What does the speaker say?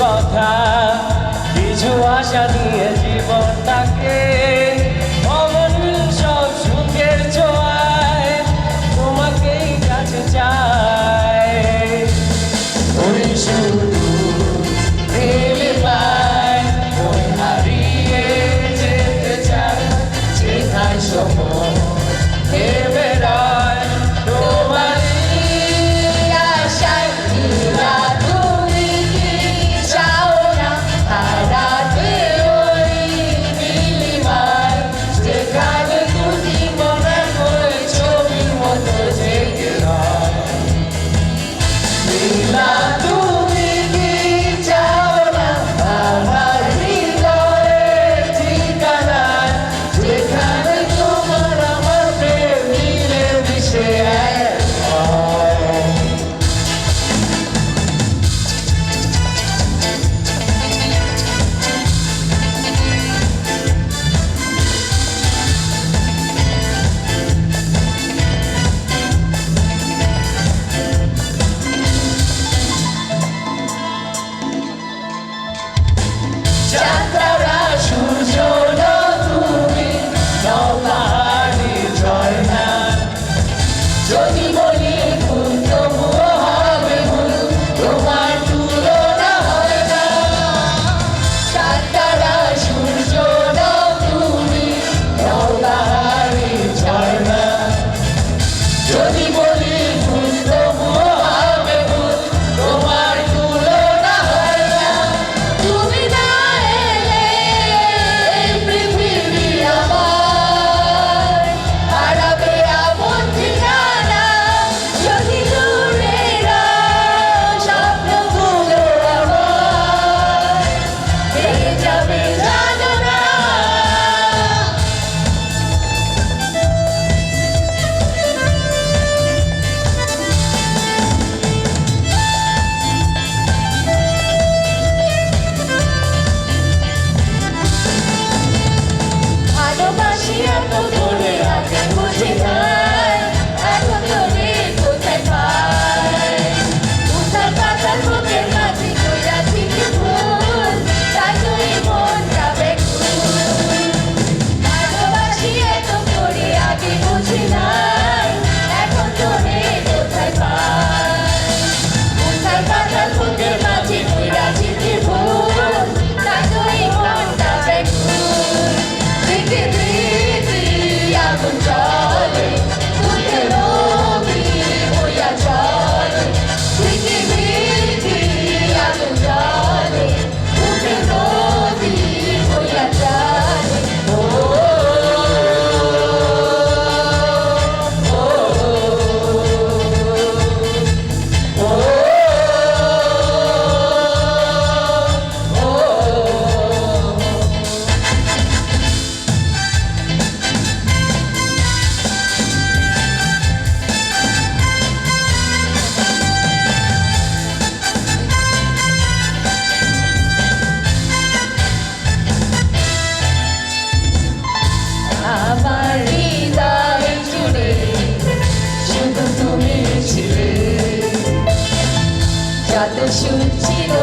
কথা কিছু আশা নিয়ে জীবনটাকে অমনিল সব সুখের ছোঁয়ায় তোমাকেই কাছে চায় ওই শুধু পেলে পায় ওই হারিয়ে যেতে চায় যেখানে সময় বেড়ায় তোমার আশায় তুমি কি চাও না হারাতে ওই নীলিমায় যেখানে তুমি মনে করে ছবির মতো জেগে রয় নীলা তুমি কি চাও না আমার হৃদয়ের ঠিকানায় যেখানে তোমার আমার প্রেম মিলে মিশে এক হয় চাঁদরা সূর্য তুমি নৌকাহারি ঝর্ণা যদি বলি ভুল তবুও হবে ভুল তোমার তুলনা হয় না চাঁদরা সূর্য তুমি নৌকাহারি ঝর্ণা যদি বলি ভুল তবুও হবে ভুল তোমার তুলনা হয় না তুমি না এলে এই পৃথিবী আমার হারাবে আপন ঠিকানা যদি দূরেরা স্বপ্নগুলো আমার ভেঙে যাবে জানো না ভালোবাসি এত করে আগে বুঝি নাই এখন তোরে কোথায় পাই উঠার পাতার বুকের মাঝে কইরাছি কি ভুল তাই তুই মনটা বেকুল ভালোবাসি এত করে আগে বুঝি নাই এখন তোরে কোথায় পাই উঠার পাতার বুকের মাঝে কইরাছি কি ভুল তাই তুই মনটা বেকুল পৃথিবী আগুন জ্বলে দুধের নদী বইয়া চলে পৃথিবী আগুন জ্বলে দুধের নদী বইয়া চলে ও আমার হৃদয় জুড়ে শুধু তুমি ছিলে যত সুখ ছিল